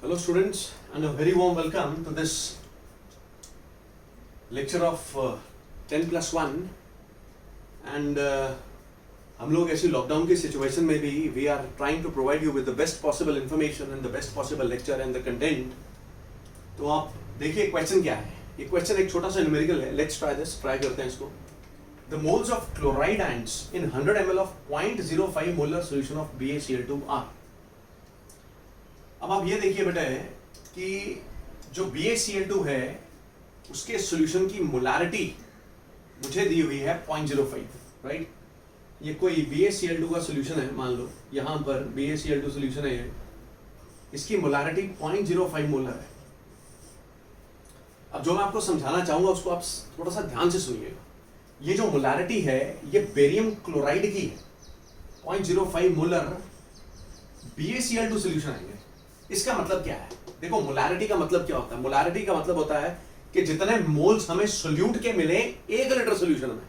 Hello students and a very warm welcome to this lecture of 10+1 and हम लोग ऐसी lockdown की situation में भी we are trying to provide you with the best possible information and the best possible lecture and the content. तो आप देखिए question क्या है। ये क्वेश्चन एक छोटा सा न्यूमेरिकल है। लेट्स ट्राई दिस, ट्राई करते हैं इसको। The moles of chloride ions in 100 ml of 0.05 molar solution of BaCl2 are. अब आप ये देखिए बेटा कि जो BaCl2 है उसके सॉल्यूशन की मोलारिटी मुझे दी हुई है 0.05, राइट। ये कोई BaCl2 का सॉल्यूशन है, मान लो यहाँ पर BaCl2 सॉल्यूशन है ये, इसकी मोलारिटी 0.05 मोलर है। अब जो मैं आपको समझाना चाहूंगा उसको आप थोड़ा सा ध्यान से सुनिएगा। ये जो मोलारिटी है ये बेरियम क्लोराइड की है, 0.05 मोलर BaCl2 सॉल्यूशन आएंगे। इसका मतलब क्या है? देखो मोलारिटी का मतलब क्या होता है। मोलारिटी का मतलब होता है कि जितने मोल्स हमें सोल्यूट के मिले 1 लीटर सॉल्यूशन में।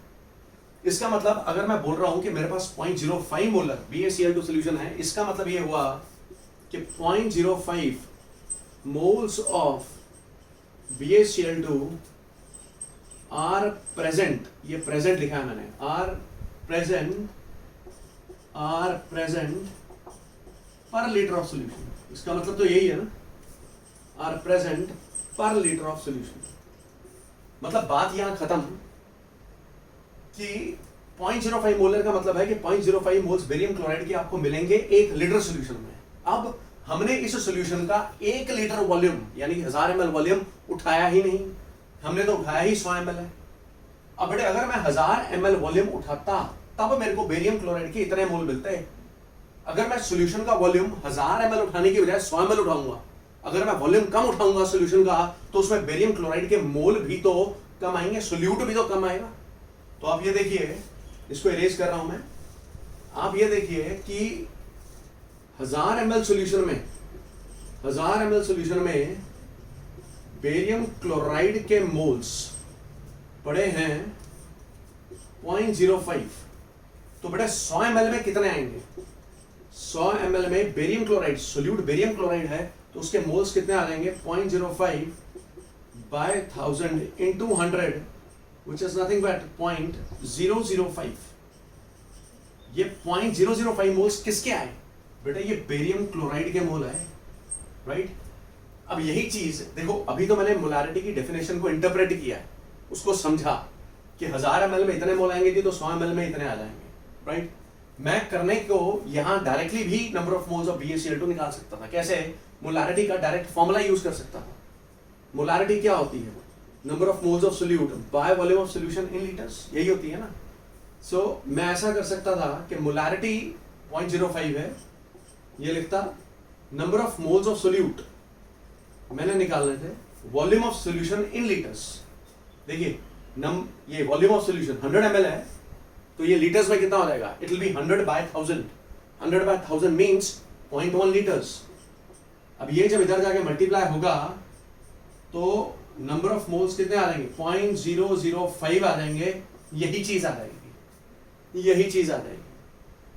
इसका मतलब अगर मैं बोल रहा हूं कि मेरे पास 0.05 मोलर BaCl2 सॉल्यूशन है, इसका मतलब ये हुआ कि 0.05 moles of BaCl2 are present, ये प्रेजेंट लिखा है मैंने, are present per litre of solution. इसका मतलब तो यही है ना, are present per litre of solution. मतलब बात यहां खत्म कि 0.05 मोलर का मतलब है कि 0.05 मोल्स बेरियम क्लोराइड के आपको मिलेंगे 1 लीटर सॉल्यूशन में। अब हमने इस सॉल्यूशन का 1 लीटर वॉल्यूम यानी 1000 ml वॉल्यूम उठाया ही नहीं, हमने तो उठाया ही 100 ml है। अब बेटे अगर मैं 1000 ml वॉल्यूम उठाता तब मेरे को बेरियम क्लोराइड के इतने मोल मिलते। अगर मैं सॉल्यूशन का वॉल्यूम 1000 ml उठाने की बजाय 100 ml उठाऊंगा, अगर मैं वॉल्यूम कम उठाऊंगा सॉल्यूशन का, तो उसमें बेरियम क्लोराइड के मोल भी तो कम आएंगे, सोल्यूट भी तो कम आएगा। तो आप ये देखिए, इसको इरेज कर रहा हूं मैं। आप ये देखिए कि 1000 ml सॉल्यूशन में बेरियम क्लोराइड के मोल्स पड़े हैं 0.05। तो बेटा 100 ml में कितने आएंगे? 100 ml में barium chloride, solute barium chloride है, तो उसके मोल्स कितने आ जाएंगे? 0.05 by 1000 into 100 which is nothing but 0.005। ये 0.005 मोल्स किसके आए? बेटा ये बेरियम क्लोराइड के मोल आए, राइट। अब यही चीज देखो, अभी तो मैंने मोलारिटी की डेफिनेशन को इंटरप्रेट किया, उसको समझा कि 1000 ml में इतने मोल आएंगे जी, तो 100 ml में इतने आ जाएंगे, राइट। मैं करने को यहां डायरेक्टली भी number of moles of BaCl2 निकाल सकता था। कैसे? मोलारिटी का डायरेक्ट फॉर्मूला यूज कर सकता था। मोलारिटी क्या होती है? Number of moles of solute by volume of solution in litres, यही होती है ना। सो मैं ऐसा कर सकता था कि मोलारिटी 0.05 है, ये लिखता number of moles of solute मैंने निकालने थे, volume of solution in litres. देखिए ये वॉल्यूम ऑफ सॉल्यूशन 100 ml है, तो ये लीटर्स में कितना हो जाएगा? It will be 100 by 1000। 100 by 1000 means 0.1 litres. अब ये जब इधर जाके मल्टीप्लाई होगा तो नंबर ऑफ मोल्स कितने आ जाएंगे? 0.005 आ जाएंगे। यही चीज आ जाएगी।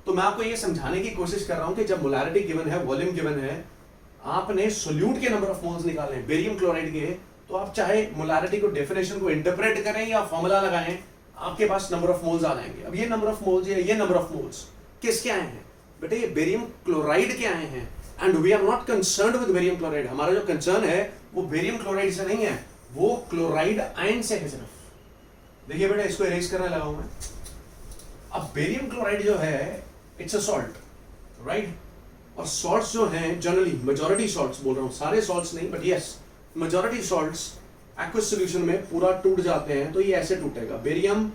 तो मैं आपको ये समझाने की कोशिश कर रहा हूं कि जब मोलारिटी गिवन है, वॉल्यूम गिवन है, आपने सोल्यूट के नंबर ऑफ मोल्स निकालने हैं बेरियम क्लोराइड के, तो आप चाहे मोलारिटी को डेफिनेशन को इंटरप्रेट करें या फॉर्मूला लगाएं, आपके पास नंबर ऑफ मोल्स आ जाएंगे। अब ये नंबर ऑफ मोल्स या ये नंबर ऑफ मोल्स किसके आए हैं? बेटे ये बेरियम क्लोराइड के आए हैं। And we are not concerned with barium chloride. हमारा जो कंसर्न है वो बेरियम क्लोराइड से नहीं है, वो क्लोराइड आयन से है सिर्फ। देखिए बेटा इसको इरेज करने लगा हूं मैं। अब बेरियम क्लोराइड जो है इट्स अ सॉल्ट, राइट। और सॉल्ट्स जो हैं जनरली, मेजॉरिटी सॉल्ट्स बोल रहा हूं, सारे सॉल्ट्स नहीं but yes majority salts aqueous solution में पूरा टूट जाते हैं। तो ये ऐसे टूटेगा, बेरियम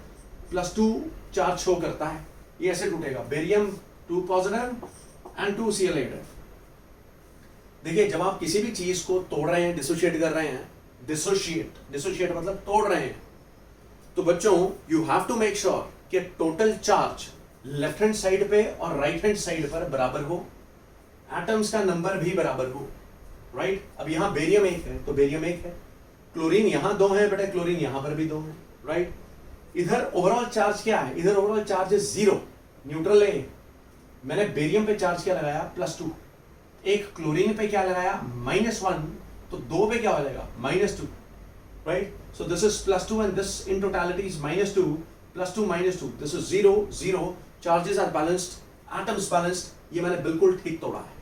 +2 चार्ज शो करता है, ये ऐसे टूटेगा, बेरियम 2 पॉजिटिव एंड 2 Cl8। देखिए जब आप किसी भी चीज को तोड़ रहे हैं, डिसोशिएट कर रहे हैं, डिसोशिएट मतलब तोड़ रहे हैं, तो बच्चों you have to make sure कि total charge left hand side पे और राइट हैंड साइड पर बराबर हो, एटम्स का नंबर भी बराबर हो, राइट। अब यहां बेरियम 1 है तो बेरियम 1 है, क्लोरीन यहां 2 है बेटा, क्लोरीन यहां पर भी 2 है, राइट। इधर ओवरऑल चार्ज क्या है? इधर ओवरऑल चार्ज है 0, न्यूट्रल है। मैंने बेरियम पे चार्ज क्या लगाया? +2। एक क्लोरीन पे क्या लगाया -1, तो 2 पे क्या हो जाएगा -2, right? So this is +2 and this in totality is -2, +2 -2, this is 0 0, charges are balanced, atoms balanced. ये मैंने बिल्कुल ठीक तोड़ा है।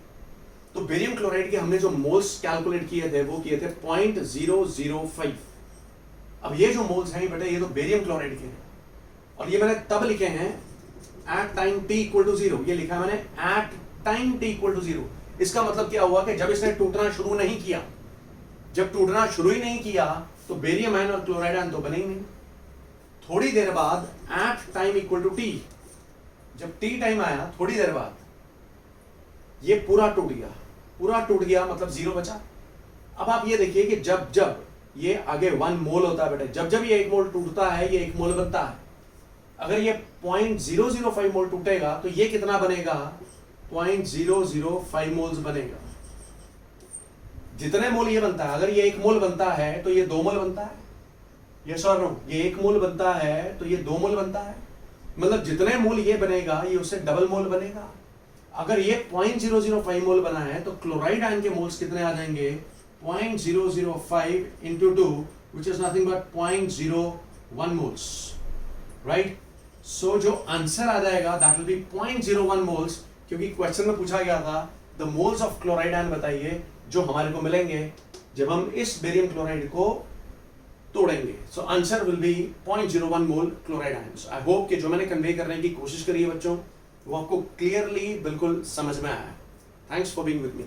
तो बेरियम क्लोराइड के हमने जो मोल्स कैलकुलेट किए थे वो किए थे 0.005। अब ये जो मोल्स हैं बेटे ये तो बेरियम क्लोराइड के हैं, और ये मैंने तब लिखे हैं at time t equal to 0। ये लिखा है मैंने at time t equal to 0। इसका मतलब क्या हुआ कि जब इसने टूटना शुरू नहीं किया, जब टूटना शुरू ही नहीं किया तो बेरियम आयन और क्लोराइड आयन तो बने ही नहीं। थोड़ी देर बाद at time equal to t, जब t टाइम आया थोड़ी देर बाद ये पूरा टूट गया, पूरा टूट गया मतलब 0 बचा। अब आप ये देखिए कि जब जब ये आगे 1 मोल होता है बेटे, जब जब ये 1 मोल टूटता है ये 1 मोल बनता है। अगर ये 0.005 मोल टूटेगा तो ये कितना बनेगा 0.005 मोल्स बनेगा। जितने मोल ये बनता है, अगर ये 1 मोल बनता है तो ये 2 मोल बनता है, यस और नो? ये 1 मोल बनता है तो ये 2 मोल बनता है, मतलब जितने मोल ये बनेगा ये उससे डबल मोल बनेगा। अगर ये 0.005 मोल बना है तो क्लोराइड आयन के मोल्स कितने आ जाएंगे 0.005 into 2, which is nothing but 0.01 moles, right? So जो आंसर आ जाएगा that will be 0.01 moles, क्योंकि क्वेश्चन में पूछा गया था the moles of chloride ion बताइए जो हमारे को मिलेंगे जब हम इस बेरियम क्लोराइड को तोड़ेंगे। So answer will be 0.01 mole chloride ions. I hope कि जो मैंने कन्वे करने की कोशिश करी है बच्चों वो आपको क्लियरली बिल्कुल समझ में आया है। Thanks for being with me.